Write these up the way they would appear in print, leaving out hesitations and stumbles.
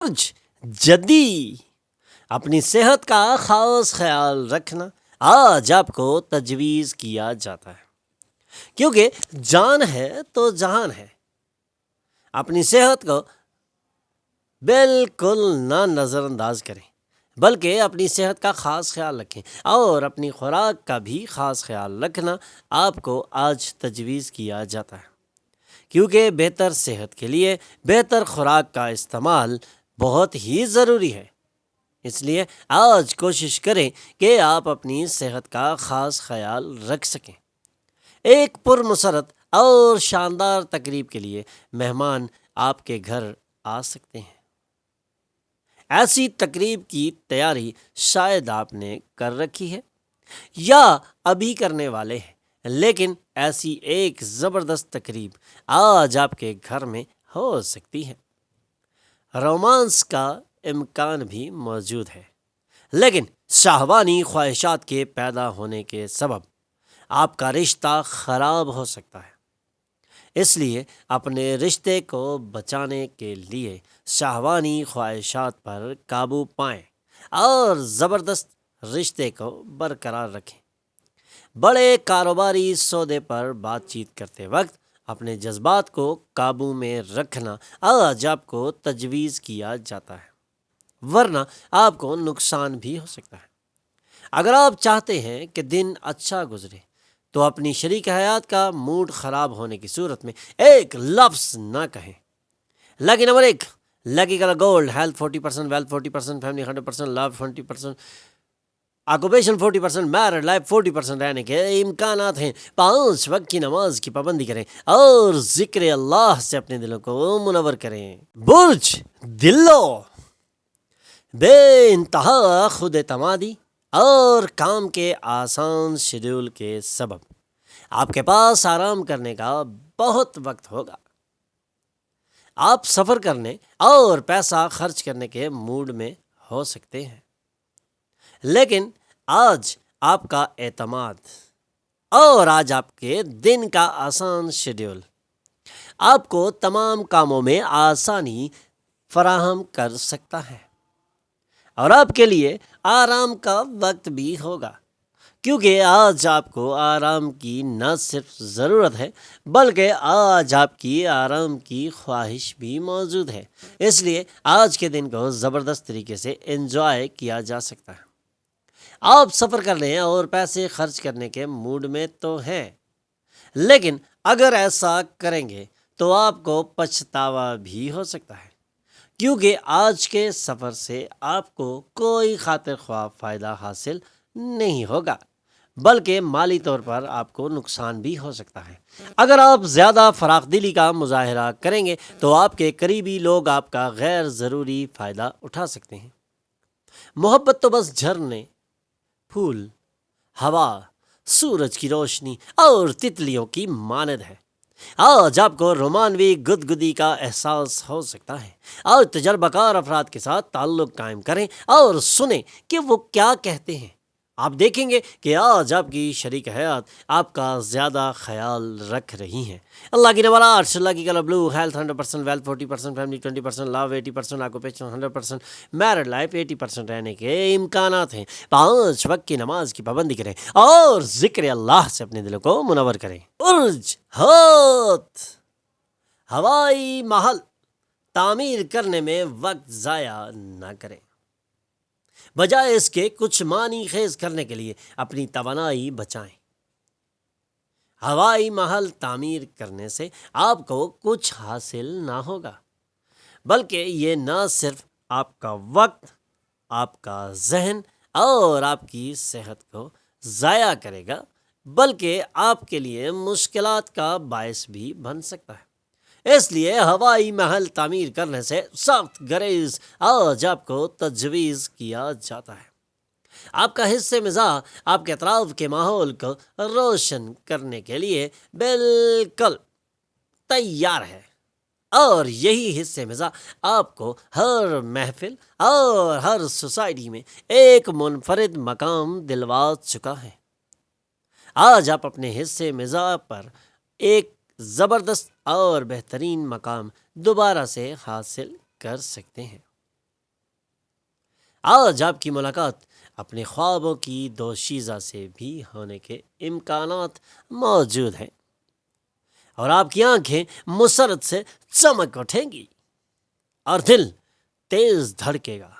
برج جدی، اپنی صحت کا خاص خیال رکھنا آج آپ کو تجویز کیا جاتا ہے، کیونکہ جان ہے تو جہان ہے۔ اپنی صحت کو بالکل نہ نظر انداز کریں، بلکہ اپنی صحت کا خاص خیال رکھیں، اور اپنی خوراک کا بھی خاص خیال رکھنا آپ کو آج تجویز کیا جاتا ہے، کیونکہ بہتر صحت کے لیے بہتر خوراک کا استعمال بہت ہی ضروری ہے۔ اس لیے آج کوشش کریں کہ آپ اپنی صحت کا خاص خیال رکھ سکیں۔ ایک پرمسرت اور شاندار تقریب کے لیے مہمان آپ کے گھر آ سکتے ہیں۔ ایسی تقریب کی تیاری شاید آپ نے کر رکھی ہے یا ابھی کرنے والے ہیں، لیکن ایسی ایک زبردست تقریب آج آپ کے گھر میں ہو سکتی ہے۔ رومانس کا امکان بھی موجود ہے، لیکن شہوانی خواہشات کے پیدا ہونے کے سبب آپ کا رشتہ خراب ہو سکتا ہے۔ اس لیے اپنے رشتے کو بچانے کے لیے شہوانی خواہشات پر قابو پائیں اور زبردست رشتے کو برقرار رکھیں۔ بڑے کاروباری سودے پر بات چیت کرتے وقت اپنے جذبات کو قابو میں رکھنا آج آپ کو تجویز کیا جاتا ہے، ورنہ آپ کو نقصان بھی ہو سکتا ہے۔ اگر آپ چاہتے ہیں کہ دن اچھا گزرے تو اپنی شریک حیات کا موڈ خراب ہونے کی صورت میں ایک لفظ نہ کہیں۔ Lucky number 1، lucky colour gold, health 40%، wealth 40%، family 100%، love 20%، occupation 40%، married life 40% رہنے کے امکانات ہیں۔ 5 وقت کی نماز کی پابندی کریں اور ذکر اللہ سے اپنے دلوں کو منور کریں۔ برج دلو، بے انتہا خود اعتمادی اور کام کے آسان شیڈول کے سبب آپ کے پاس آرام کرنے کا بہت وقت ہوگا۔ آپ سفر کرنے اور پیسہ خرچ کرنے کے موڈ میں ہو سکتے ہیں، لیکن آج آپ کا اعتماد اور آج آپ کے دن کا آسان شیڈول آپ کو تمام کاموں میں آسانی فراہم کر سکتا ہے، اور آپ کے لیے آرام کا وقت بھی ہوگا، کیونکہ آج آپ کو آرام کی نہ صرف ضرورت ہے بلکہ آج آپ کی آرام کی خواہش بھی موجود ہے۔ اس لیے آج کے دن کو زبردست طریقے سے انجوائے کیا جا سکتا ہے۔ آپ سفر کرنے اور پیسے خرچ کرنے کے موڈ میں تو ہیں، لیکن اگر ایسا کریں گے تو آپ کو پچھتاوا بھی ہو سکتا ہے، کیونکہ آج کے سفر سے آپ کو کوئی خاطر خواہ فائدہ حاصل نہیں ہوگا، بلکہ مالی طور پر آپ کو نقصان بھی ہو سکتا ہے۔ اگر آپ زیادہ فراخ دلی کا مظاہرہ کریں گے تو آپ کے قریبی لوگ آپ کا غیر ضروری فائدہ اٹھا سکتے ہیں۔ محبت تو بس جھرنے، پھول، ہوا، سورج کی روشنی اور تتلیوں کی مانند ہے۔ آج آپ کو رومانوی گدگدی کا احساس ہو سکتا ہے۔ آج تجربہ کار افراد کے ساتھ تعلق قائم کریں اور سنیں کہ وہ کیا کہتے ہیں۔ آپ دیکھیں گے کہ آج آپ کی شریک حیات آپ کا زیادہ خیال رکھ رہی ہیں۔ اللہ کی نمبر 8، اللہ کی colour blue, health 100%، wealth 40%، family 20%، لو 80%، آکوپیشن 100%، میرڈ لائف 80% رہنے کے امکانات ہیں۔ 5 وقت کی نماز کی پابندی کریں اور ذکر اللہ سے اپنے دلوں کو منور کریں۔ برج حوت، ہوائی محل تعمیر کرنے میں وقت ضائع نہ کریں، بجائے اس کے کچھ معنی خیز کرنے کے لیے اپنی توانائی بچائیں۔ ہوائی محل تعمیر کرنے سے آپ کو کچھ حاصل نہ ہوگا، بلکہ یہ نہ صرف آپ کا وقت، آپ کا ذہن اور آپ کی صحت کو ضائع کرے گا، بلکہ آپ کے لیے مشکلات کا باعث بھی بن سکتا ہے۔ اس لیے ہوائی محل تعمیر کرنے سے سخت گریز آج آپ کو تجویز کیا جاتا ہے۔ آپ کا حصہ مزاح آپ کے اطراف کے ماحول کو روشن کرنے کے لیے بالکل تیار ہے، اور یہی حصہ مزاح آپ کو ہر محفل اور ہر سوسائٹی میں ایک منفرد مقام دلوا چکا ہے۔ آج آپ اپنے حصہ مزاح پر ایک زبردست اور بہترین مقام دوبارہ سے حاصل کر سکتے ہیں۔ آج آپ کی ملاقات اپنے خوابوں کی دوشیزہ سے بھی ہونے کے امکانات موجود ہیں، اور آپ کی آنکھیں مسرت سے چمک اٹھیں گی اور دل تیز دھڑکے گا۔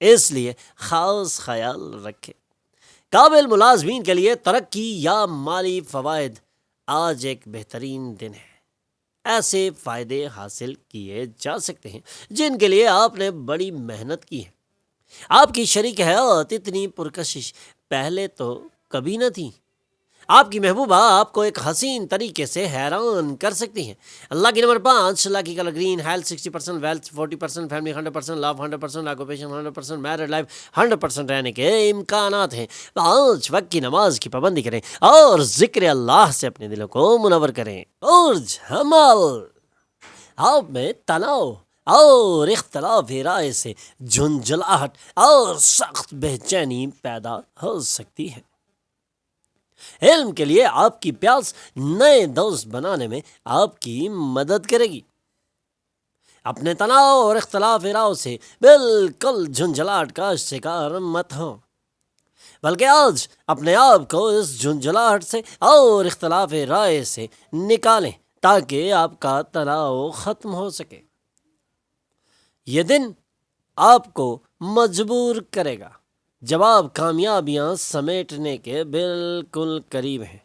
اس لیے خاص خیال رکھیں۔ قابل ملازمین کے لیے ترقی یا مالی فوائد آج ایک بہترین دن ہے۔ ایسے فائدے حاصل کیے جا سکتے ہیں جن کے لیے آپ نے بڑی محنت کی ہے۔ آپ کی شریک حیات اتنی پرکشش پہلے تو کبھی نہ تھی۔ آپ کی محبوبہ آپ کو ایک حسین طریقے سے حیران کر سکتی ہیں۔ اللہ کی نمبر 5، اللہ کی colour green, health 60%، wealth 40%، family 100%، love 100%، occupation 100%، married life 100% رہنے کے امکانات ہیں۔ 5 وقت کی نماز کی پابندی کریں اور ذکر اللہ سے اپنے دلوں کو منور کریں۔ عرج حمل، آپ میں تناؤ اور اختلاف رائے سے جھنجھلاہٹ اور سخت بے چینی پیدا ہو سکتی ہے۔ علم کے لیے آپ کی پیاس نئے دوست بنانے میں آپ کی مدد کرے گی۔ اپنے تناؤ اور اختلاف رائے سے بالکل جھنجھلاہٹ کا شکار مت ہو، بلکہ آج اپنے آپ کو اس جھنجھلاہٹ سے اور اختلاف رائے سے نکالیں تاکہ آپ کا تناؤ ختم ہو سکے۔ یہ دن آپ کو مجبور کرے گا جب آپ کامیابیاں سمیٹنے کے بالکل قریب ہیں،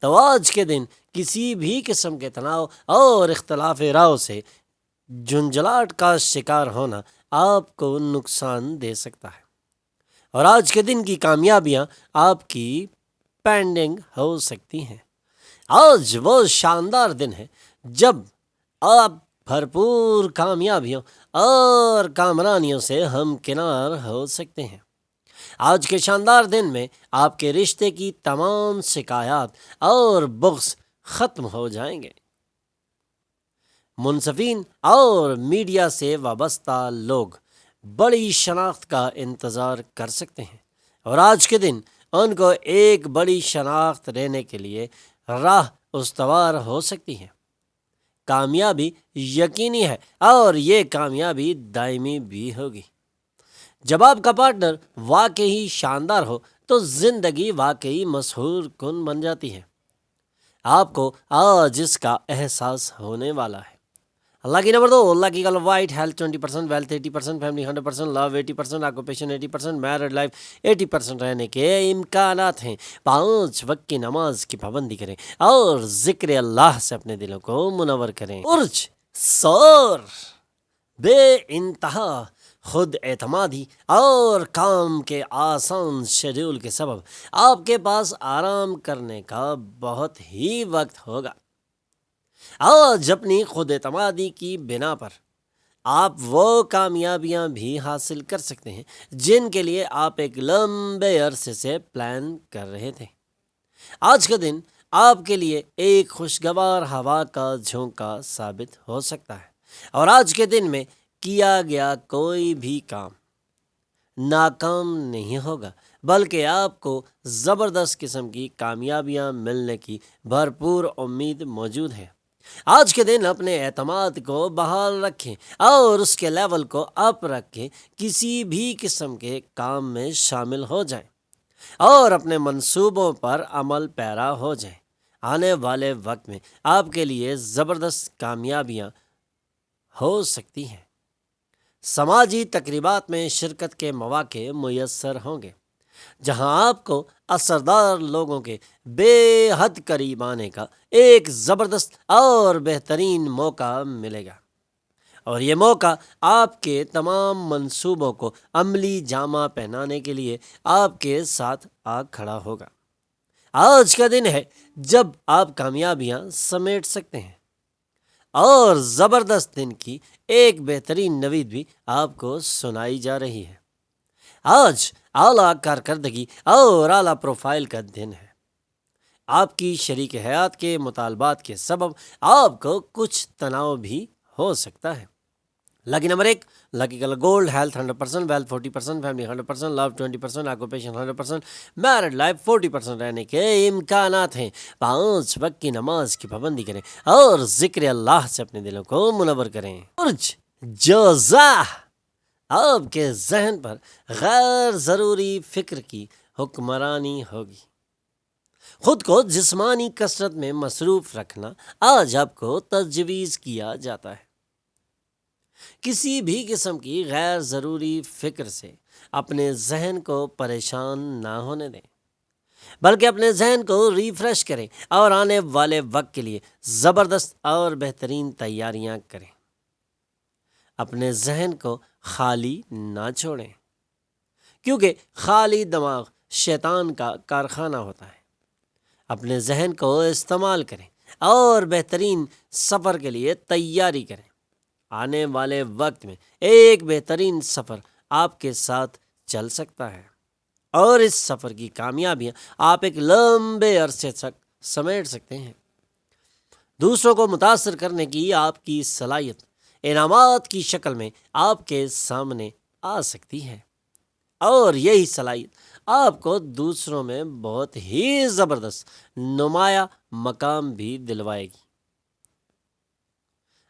تو آج کے دن کسی بھی قسم کے تناؤ اور اختلاف رائے سے جھنجھلاہٹ کا شکار ہونا آپ کو نقصان دے سکتا ہے، اور آج کے دن کی کامیابیاں آپ کی پینڈنگ ہو سکتی ہیں۔ آج وہ شاندار دن ہے جب آپ بھرپور کامیابیوں اور کامرانیوں سے ہمکنار ہو سکتے ہیں۔ آج کے شاندار دن میں آپ کے رشتے کی تمام شکایات اور بغض ختم ہو جائیں گے۔ منصفین اور میڈیا سے وابستہ لوگ بڑی شناخت کا انتظار کر سکتے ہیں، اور آج کے دن ان کو ایک بڑی شناخت لینے کے لیے راہ استوار ہو سکتی ہے۔ کامیابی یقینی ہے اور یہ کامیابی دائمی بھی ہوگی۔ جب آپ کا پارٹنر واقعی شاندار ہو تو زندگی واقعی مسحور کن بن جاتی ہے۔ آپ کو آج اس کا احساس ہونے والا ہے۔ اللہ کی نمبر 2، اللہ کی colour white, health 20%، wealth 80%، family 100%، لو 80%، آکوپیشن 80%، میرڈ لائف 80% رہنے کے امکانات ہیں۔ 5 وقت کی نماز کی پابندی کریں اور ذکر اللہ سے اپنے دلوں کو منور کریں۔ عرج سور، بے انتہا خود اعتمادی اور کام کے آسان شیڈول کے سبب آپ کے پاس آرام کرنے کا بہت ہی وقت ہوگا۔ آج اپنی خود اعتمادی کی بنا پر آپ وہ کامیابیاں بھی حاصل کر سکتے ہیں جن کے لیے آپ ایک لمبے عرصے سے پلان کر رہے تھے۔ آج کا دن آپ کے لیے ایک خوشگوار ہوا کا جھونکا ثابت ہو سکتا ہے، اور آج کے دن میں کیا گیا کوئی بھی کام ناکام نہیں ہوگا، بلکہ آپ کو زبردست قسم کی کامیابیاں ملنے کی بھرپور امید موجود ہے۔ آج کے دن اپنے اعتماد کو بحال رکھیں اور اس کے لیول کو اپ رکھیں، کسی بھی قسم کے کام میں شامل ہو جائیں اور اپنے منصوبوں پر عمل پیرا ہو جائیں۔ آنے والے وقت میں آپ کے لیے زبردست کامیابیاں ہو سکتی ہیں۔ سماجی تقریبات میں شرکت کے مواقع میسر ہوں گے، جہاں آپ کو اثردار لوگوں کے بے حد قریب آنے کا ایک زبردست اور بہترین موقع ملے گا، اور یہ موقع آپ کے تمام منصوبوں کو عملی جامہ پہنانے کے لیے آپ کے ساتھ آ کھڑا ہوگا۔ آج کا دن ہے جب آپ کامیابیاں سمیٹ سکتے ہیں، اور زبردست دن کی ایک بہترین نوید بھی آپ کو سنائی جا رہی ہے۔ آج اعلیٰ کارکردگی اور اعلیٰ پروفائل کا دن ہے۔ آپ کی شریک حیات کے مطالبات کے سبب آپ کو کچھ تناؤ بھی ہو سکتا ہے۔ Lucky number 1، lucky colour gold, health 100%، wealth 40%، family 100%، love 20%، occupation 100%، married life 40% رہنے کے امکانات ہیں۔ 5 وقت کی نماز کی پابندی کریں اور ذکر اللہ سے اپنے دلوں کو منور کریں۔ عرج جوزہ، آپ کے ذہن پر غیر ضروری فکر کی حکمرانی ہوگی۔ خود کو جسمانی کثرت میں مصروف رکھنا آج آپ کو تجویز کیا جاتا ہے۔ کسی بھی قسم کی غیر ضروری فکر سے اپنے ذہن کو پریشان نہ ہونے دیں، بلکہ اپنے ذہن کو ریفریش کریں اور آنے والے وقت کے لیے زبردست اور بہترین تیاریاں کریں۔ اپنے ذہن کو خالی نہ چھوڑیں، کیونکہ خالی دماغ شیطان کا کارخانہ ہوتا ہے۔ اپنے ذہن کو استعمال کریں اور بہترین سفر کے لیے تیاری کریں۔ آنے والے وقت میں ایک بہترین سفر آپ کے ساتھ چل سکتا ہے، اور اس سفر کی کامیابیاں آپ ایک لمبے عرصے تک سمیٹ سکتے ہیں۔ دوسروں کو متاثر کرنے کی آپ کی صلاحیت انعامات کی شکل میں آپ کے سامنے آ سکتی ہے، اور یہی صلاحیت آپ کو دوسروں میں بہت ہی زبردست نمایاں مقام بھی دلوائے گی،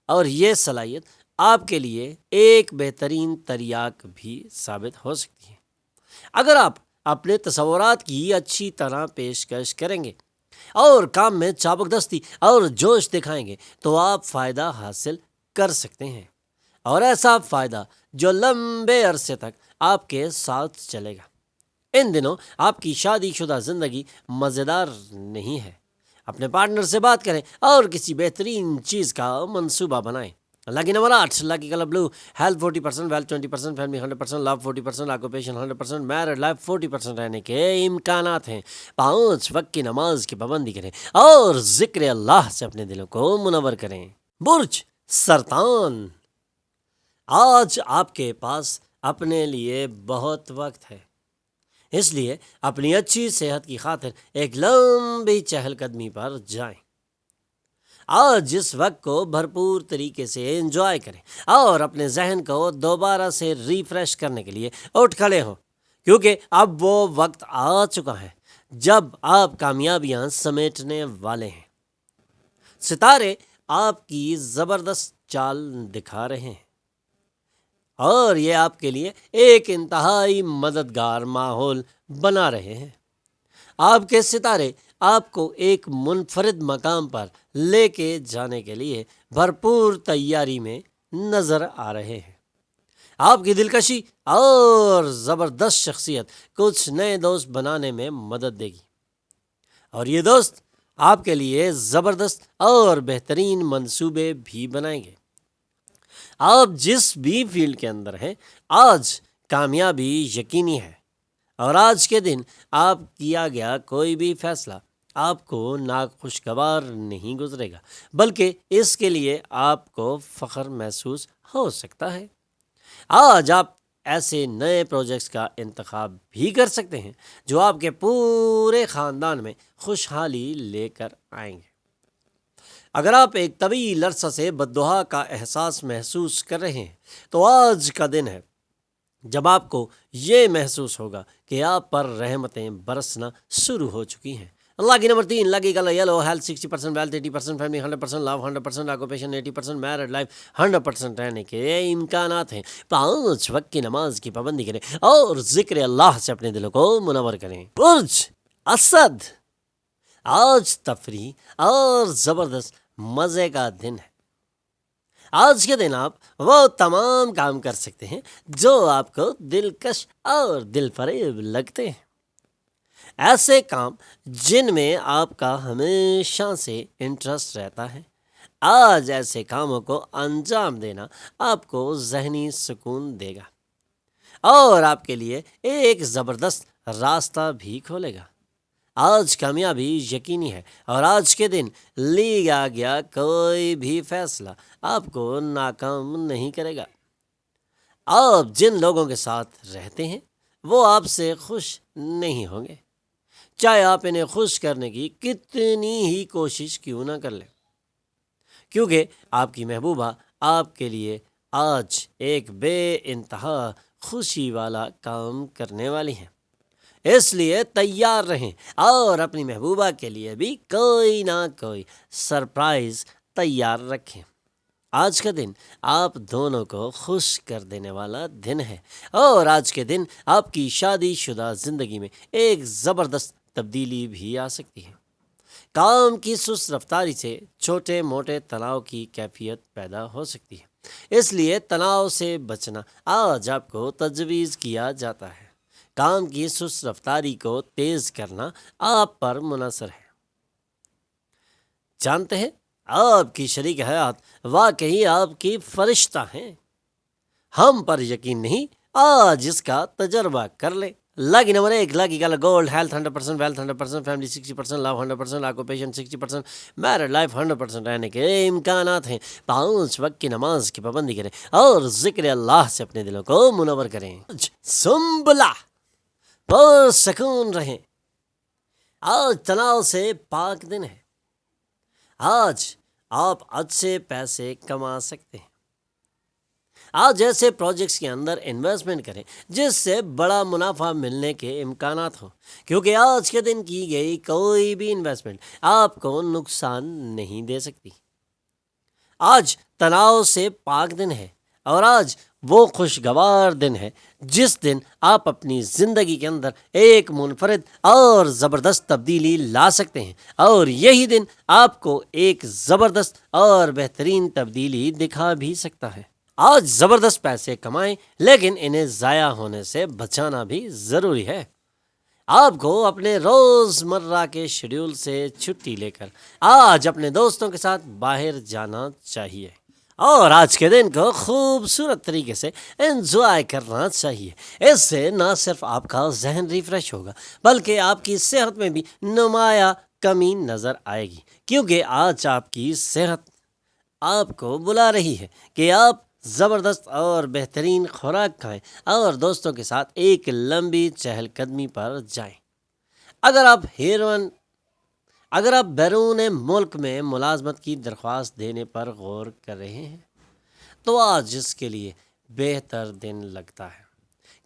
اور یہ صلاحیت آپ کے لیے ایک بہترین تریاک بھی ثابت ہو سکتی ہے۔ اگر آپ اپنے تصورات کی اچھی طرح پیشکش کریں گے اور کام میں چابک دستی اور جوش دکھائیں گے تو آپ فائدہ حاصل کر سکتے ہیں، اور ایسا فائدہ جو لمبے عرصے تک آپ کے ساتھ چلے گا۔ ان دنوں آپ کی شادی شدہ زندگی مزیدار نہیں ہے۔ اپنے پارٹنر سے بات کریں اور کسی بہترین چیز کا منصوبہ بنائیں۔ لکی نمبر 8، لکی colour blue, health 40%، wealth 20%، family 100%، love 40%، occupation 100%، married life 40% رہنے کے امکانات ہیں۔ 5 وقت کی نماز کی پابندی کریں اور ذکر اللہ سے اپنے دلوں کو منور کریں۔ برج سرطان، آج آپ کے پاس اپنے لیے بہت وقت ہے، اس لیے اپنی اچھی صحت کی خاطر ایک لمبی چہل قدمی پر جائیں۔ آج اس وقت کو بھرپور طریقے سے انجوائے کریں اور اپنے ذہن کو دوبارہ سے ریفریش کرنے کے لیے اٹھ کھڑے ہوں، کیونکہ اب وہ وقت آ چکا ہے جب آپ کامیابیاں سمیٹنے والے ہیں۔ ستارے آپ کی زبردست چال دکھا رہے ہیں، اور یہ آپ کے لیے ایک انتہائی مددگار ماحول بنا رہے ہیں۔ آپ کے ستارے آپ کو ایک منفرد مقام پر لے کے جانے کے لیے بھرپور تیاری میں نظر آ رہے ہیں۔ آپ کی دلکشی اور زبردست شخصیت کچھ نئے دوست بنانے میں مدد دے گی، اور یہ دوست آپ کے لیے زبردست اور بہترین منصوبے بھی بنائیں گے۔ آپ جس بھی فیلڈ کے اندر ہیں، آج کامیابی یقینی ہے، اور آج کے دن آپ کیا گیا کوئی بھی فیصلہ آپ کو ناخوشگوار نہیں گزرے گا، بلکہ اس کے لیے آپ کو فخر محسوس ہو سکتا ہے۔ آج آپ ایسے نئے پروجیکٹس کا انتخاب بھی کر سکتے ہیں جو آپ کے پورے خاندان میں خوشحالی لے کر آئیں گے۔ اگر آپ ایک طویل عرصہ سے بددعا کا احساس محسوس کر رہے ہیں تو آج کا دن ہے جب آپ کو یہ محسوس ہوگا کہ آپ پر رحمتیں برسنا شروع ہو چکی ہیں۔ اللہ کی number 3، lucky colour yellow, health 60%، wealth 80%، family 100%، love 100%، occupation 80%، married life 100% رہنے کے امکانات ہیں۔ 5 وقت کی نماز کی پابندی کریں اور ذکر اللہ سے اپنے دلوں کو منور کریں۔ برج اسد، آج تفریح اور زبردست مزے کا دن ہے۔ آج کے دن آپ وہ تمام کام کر سکتے ہیں جو آپ کو دلکش اور دل فریب لگتے ہیں۔ ایسے کام جن میں آپ کا ہمیشہ سے انٹرسٹ رہتا ہے، آج ایسے کاموں کو انجام دینا آپ کو ذہنی سکون دے گا اور آپ کے لیے ایک زبردست راستہ بھی کھولے گا۔ آج کامیابی یقینی ہے، اور آج کے دن لیا گیا کوئی بھی فیصلہ آپ کو ناکام نہیں کرے گا۔ آپ جن لوگوں کے ساتھ رہتے ہیں وہ آپ سے خوش نہیں ہوں گے، چاہے آپ انہیں خوش کرنے کی کتنی ہی کوشش کیوں نہ کر لیں، کیونکہ آپ کی محبوبہ آپ کے لیے آج ایک بے انتہا خوشی والا کام کرنے والی ہیں۔ اس لیے تیار رہیں اور اپنی محبوبہ کے لیے بھی کوئی نہ کوئی سرپرائز تیار رکھیں۔ آج کا دن آپ دونوں کو خوش کر دینے والا دن ہے، اور آج کے دن آپ کی شادی شدہ زندگی میں ایک زبردست تبدیلی بھی آ سکتی ہے۔ کام کی سست رفتاری سے چھوٹے موٹے تناؤ کی کیفیت پیدا ہو سکتی ہے، اس لیے تناؤ سے بچنا آج آپ کو تجویز کیا جاتا ہے۔ کام کی سست رفتاری کو تیز کرنا آپ پر منحصر ہے۔ جانتے ہیں، آپ کی شریک حیات واقعی آپ کی فرشتہ ہیں۔ ہم پر یقین نہیں، آج اس کا تجربہ کر لیں۔ Lucky number 1، lucky colour gold, health 100%، wealth 100%، family 60%، love 100%، occupation 60%، married life 100% رہنے کے امکانات ہیں۔ 5 وقت کی نماز کی پابندی کریں اور ذکر اللہ سے اپنے دلوں کو منور کریں۔ سنبلا پرسکون رہیں۔ آج تناؤ سے پاک دن ہے۔ آج آپ اچھے پیسے کما سکتے ہیں۔ آج ایسے پروجیکٹس کے اندر انویسٹمنٹ کریں جس سے بڑا منافع ملنے کے امکانات ہوں، کیونکہ آج کے دن کی گئی کوئی بھی انویسٹمنٹ آپ کو نقصان نہیں دے سکتی۔ آج تناؤ سے پاک دن ہے، اور آج وہ خوشگوار دن ہے جس دن آپ اپنی زندگی کے اندر ایک منفرد اور زبردست تبدیلی لا سکتے ہیں، اور یہی دن آپ کو ایک زبردست اور بہترین تبدیلی دکھا بھی سکتا ہے۔ آج زبردست پیسے کمائیں، لیکن انہیں ضائع ہونے سے بچانا بھی ضروری ہے۔ آپ کو اپنے روزمرہ کے شیڈیول سے چھٹی لے کر آج اپنے دوستوں کے ساتھ باہر جانا چاہیے، اور آج کے دن کو خوبصورت طریقے سے انجوائے کرنا چاہیے۔ اس سے نہ صرف آپ کا ذہن ریفریش ہوگا، بلکہ آپ کی صحت میں بھی نمایاں کمی نظر آئے گی، کیونکہ آج آپ کی صحت آپ کو بلا رہی ہے کہ آپ زبردست اور بہترین خوراک کھائیں اور دوستوں کے ساتھ ایک لمبی چہل قدمی پر جائیں۔ اگر آپ بیرون ملک میں ملازمت کی درخواست دینے پر غور کر رہے ہیں تو آج اس کے لیے بہتر دن لگتا ہے،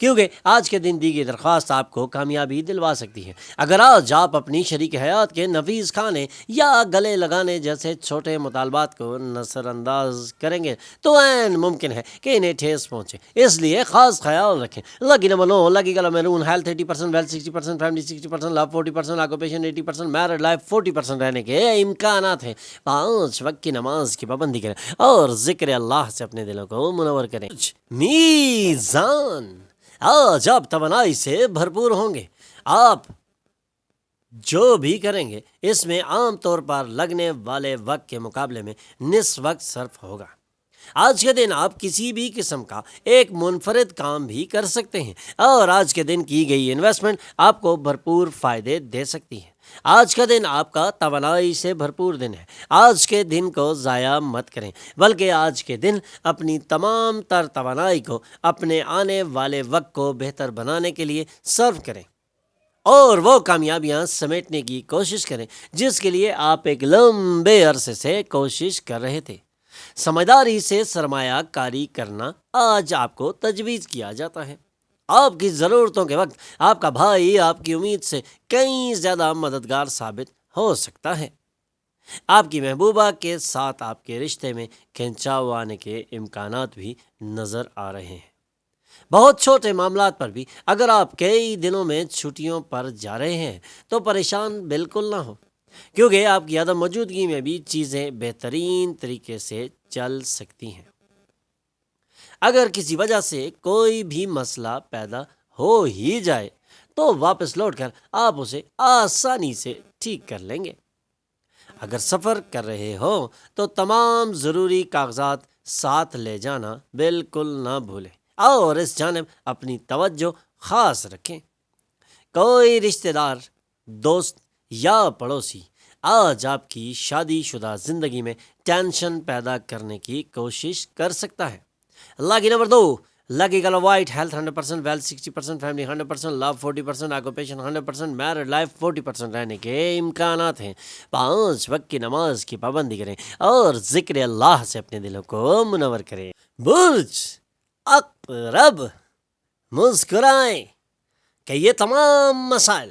کیونکہ آج کے دن دی گئی درخواست آپ کو کامیابی دلوا سکتی ہے۔ اگر آج آپ اپنی شریک حیات کے نفیس کھانے یا گلے لگانے جیسے چھوٹے مطالبات کو نظر انداز کریں گے تو عین ممکن ہے کہ انہیں ٹھیس پہنچے، اس لیے خاص خیال رکھیں۔ Lucky number 9، lucky colour maroon, health 80%، wealth 60%، family 60%، love 40%، occupation 80%، married life 40% رہنے کے امکانات ہیں۔ 5 وقت کی نماز کی پابندی کریں اور ذکر اللہ سے اپنے دلوں کو منور کریں۔ میزان، آج آپ توانائی سے بھرپور ہوں گے۔ آپ جو بھی کریں گے اس میں عام طور پر لگنے والے وقت کے مقابلے میں نصف وقت صرف ہوگا۔ آج کے دن آپ کسی بھی قسم کا ایک منفرد کام بھی کر سکتے ہیں، اور آج کے دن کی گئی انویسٹمنٹ آپ کو بھرپور فائدے دے سکتی ہے۔ آج کا دن آپ کا توانائی سے بھرپور دن ہے۔ آج کے دن کو ضائع مت کریں، بلکہ آج کے دن اپنی تمام تر توانائی کو اپنے آنے والے وقت کو بہتر بنانے کے لیے صرف کریں، اور وہ کامیابیاں سمیٹنے کی کوشش کریں جس کے لیے آپ ایک لمبے عرصے سے کوشش کر رہے تھے۔ سمجھداری سے سرمایہ کاری کرنا آج آپ کو تجویز کیا جاتا ہے۔ آپ کی ضرورتوں کے وقت آپ کا بھائی آپ کی امید سے کہیں زیادہ مددگار ثابت ہو سکتا ہے۔ آپ کی محبوبہ کے ساتھ آپ کے رشتے میں کھنچاؤ آنے کے امکانات بھی نظر آ رہے ہیں۔ بہت چھوٹے معاملات پر بھی اگر آپ کئی دنوں میں چھٹیوں پر جا رہے ہیں تو پریشان بالکل نہ ہو، کیونکہ آپ کی عدم موجودگی میں بھی چیزیں بہترین طریقے سے چل سکتی ہیں۔ اگر کسی وجہ سے کوئی بھی مسئلہ پیدا ہو ہی جائے تو واپس لوٹ کر آپ اسے آسانی سے ٹھیک کر لیں گے۔ اگر سفر کر رہے ہو تو تمام ضروری کاغذات ساتھ لے جانا بالکل نہ بھولیں، اور اس جانب اپنی توجہ خاص رکھیں۔ کوئی رشتہ دار، دوست یا پڑوسی آج آپ کی شادی شدہ زندگی میں ٹینشن پیدا کرنے کی کوشش کر سکتا ہے۔ Lucky number 2، lucky colour white, health 100%، wealth 60%، family 100%، love 40%، occupation 100%، married life 40% رہنے کے امکانات ہیں۔ 5 وقت کی نماز کی پابندی کریں اور ذکر اللہ سے اپنے دلوں کو منور کریں۔ برج اقرب، مسکرائیں کہ یہ تمام مسائل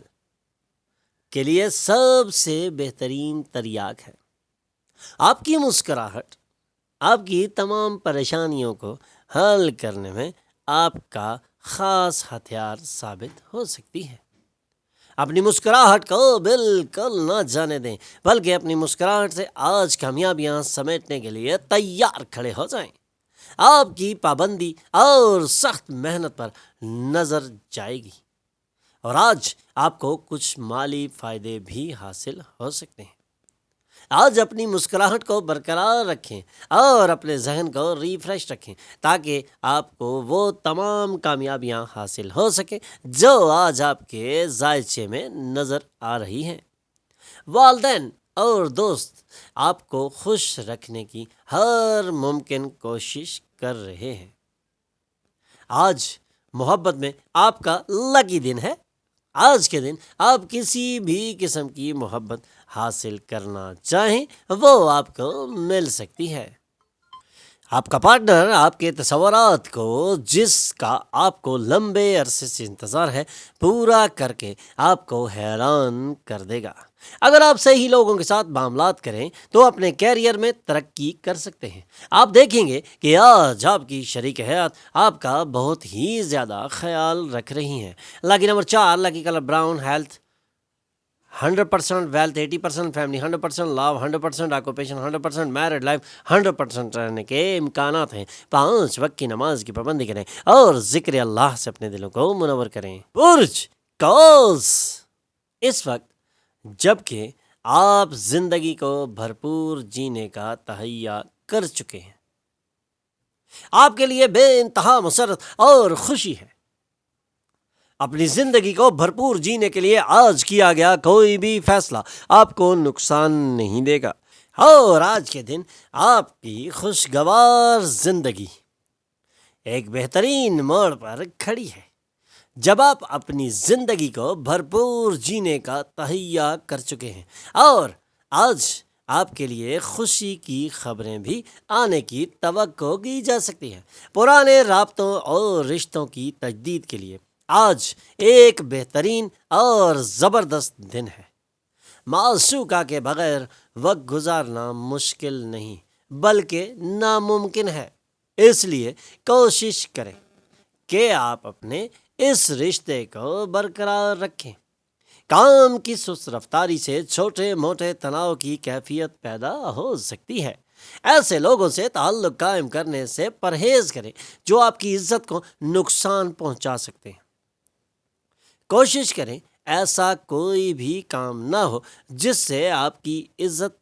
کے لیے سب سے بہترین تریاک ہے۔ آپ کی مسکراہٹ آپ کی تمام پریشانیوں کو حل کرنے میں آپ کا خاص ہتھیار ثابت ہو سکتی ہے۔ اپنی مسکراہٹ کو بالکل نہ جانے دیں، بلکہ اپنی مسکراہٹ سے آج کامیابیاں سمیٹنے کے لیے تیار کھڑے ہو جائیں۔ آپ کی پابندی اور سخت محنت پر نظر جائے گی، اور آج آپ کو کچھ مالی فائدے بھی حاصل ہو سکتے ہیں۔ آج اپنی مسکراہٹ کو برقرار رکھیں اور اپنے ذہن کو ریفریش رکھیں، تاکہ آپ کو وہ تمام کامیابیاں حاصل ہو سکیں جو آج آپ کے ذائچے میں نظر آ رہی ہیں۔ والدین اور دوست آپ کو خوش رکھنے کی ہر ممکن کوشش کر رہے ہیں۔ آج محبت میں آپ کا لکی دن ہے۔ آج کے دن آپ کسی بھی قسم کی محبت حاصل کرنا چاہیں وہ آپ کو مل سکتی ہے۔ آپ کا پارٹنر آپ کے تصورات کو، جس کا آپ کو لمبے عرصے سے انتظار ہے، پورا کر کے آپ کو حیران کر دے گا۔ اگر آپ صحیح لوگوں کے ساتھ معاملات کریں تو اپنے کیریئر میں ترقی کر سکتے ہیں۔ آپ دیکھیں گے کہ آج آپ کی شریک حیات آپ کا بہت ہی زیادہ خیال رکھ رہی ہیں۔ Lucky number 4، lucky colour brown, health 100%، wealth 80%، family 100%، love 100%، occupation 100%، married life 100% رہنے کے امکانات ہیں۔ 5 وقت کی نماز کی پابندی کریں اور ذکر اللہ سے اپنے دلوں کو منور کریں۔ برج قوس، اس وقت جب کہ آپ زندگی کو بھرپور جینے کا تہیا کر چکے ہیں، آپ کے لیے بے انتہا مسرت اور خوشی ہے۔ اپنی زندگی کو بھرپور جینے کے لیے آج کیا گیا کوئی بھی فیصلہ آپ کو نقصان نہیں دے گا، اور آج کے دن آپ کی خوشگوار زندگی ایک بہترین موڑ پر کھڑی ہے۔ جب آپ اپنی زندگی کو بھرپور جینے کا تہیا کر چکے ہیں، اور آج آپ کے لیے خوشی کی خبریں بھی آنے کی توقع کی جا سکتی ہے۔ پرانے رابطوں اور رشتوں کی تجدید کے لیے آج ایک بہترین اور زبردست دن ہے۔ معشوقہ کے بغیر وقت گزارنا مشکل نہیں بلکہ ناممکن ہے، اس لیے کوشش کریں کہ آپ اپنے اس رشتے کو برقرار رکھیں۔ کام کی سست رفتاری سے چھوٹے موٹے تناؤ کی کیفیت پیدا ہو سکتی ہے۔ ایسے لوگوں سے تعلق قائم کرنے سے پرہیز کریں جو آپ کی عزت کو نقصان پہنچا سکتے ہیں۔ کوشش کریں ایسا کوئی بھی کام نہ ہو جس سے آپ کی عزت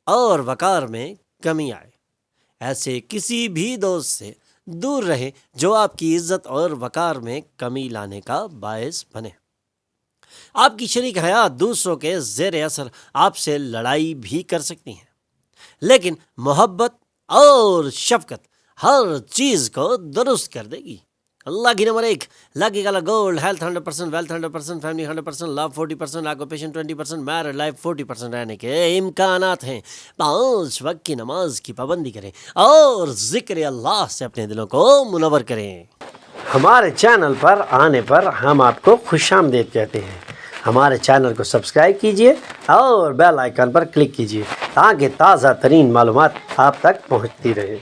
اور وقار میں کمی آئے۔ ایسے کسی بھی دوست سے دور رہیں جو آپ کی عزت اور وقار میں کمی لانے کا باعث بنے۔ آپ کی شریک حیات دوسروں کے زیر اثر آپ سے لڑائی بھی کر سکتی ہیں، لیکن محبت اور شفقت ہر چیز کو درست کر دے گی۔ Lucky number 1، lucky colour gold, health 100%، wealth 100%، family 100%، love 40%، occupation 20%، married life 40% رہنے کے امکانات ہیں۔ 5 وقت کی نماز کی پابندی کریں اور ذکر اللہ سے اپنے دلوں کو منور کریں۔ ہمارے چینل پر آنے پر ہم آپ کو خوش آمدید کہتے ہیں۔ ہمارے چینل کو سبسکرائب کیجئے اور بیل آئیکن پر کلک کیجئے تاکہ تازہ ترین معلومات آپ تک پہنچتی رہے۔